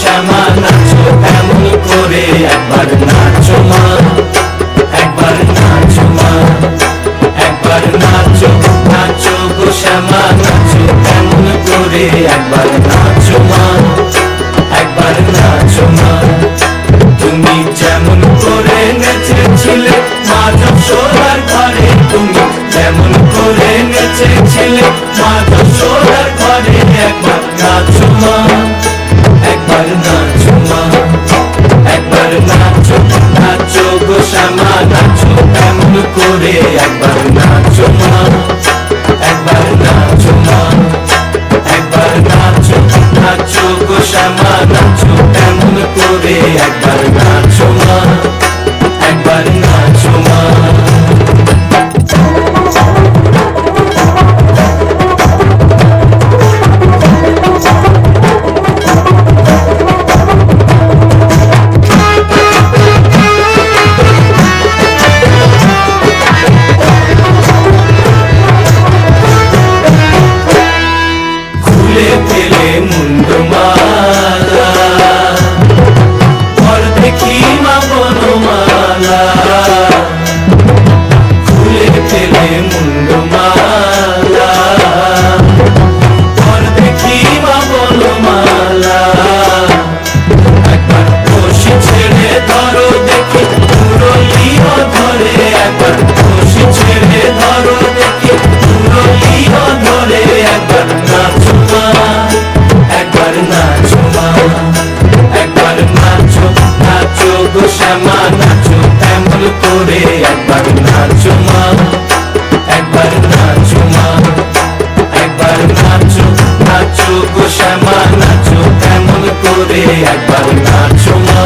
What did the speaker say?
শ্যামা নাচো এমন করে, একবার নাচো মা, একবার নাচো মা, একবার নাচো, নাচো গো শ্যামা নাচো এমন করে, একবার নাচো মা, একবার নাচো মা। তুমি যেমন করে নেচেছিলে মা যশোদার ঘরে, তুমি যেমন করে নেচেছিলে মা যশোদার ঘরে, একবার নাচো মা, একবার নাচো মা, একবার নাচো, নাচো গো শ্যামা নাচো এমন করে, একবার নাচো মা, একবার নাচো মা, একবার নাচো, নাচো গো শ্যামা নাচো এমন করে, একবার নাচো মা, একবার নাচো মা। খুলে ফেলে মুন্ডমালা, পর দেখি মা বনমালা, খুলে ফেলে মুন্ডমালা, পর দেখি মা বনমালা। একবার বসি ছেড়ে ধরো দেখি মুরলিও ধরে, একবার বসি ছেড়ে ধরো দেখি মুরলিও ধরে, একবার নাচো মা, একবার নাচো মা, একবার নাচো, নাচো গো শ্যামা নাচো এমন করে, একবার নাচো মা, একবার নাচো মা, একবার নাচো, নাচো গো শ্যামা নাচো এমন করে, একবার নাচো মা।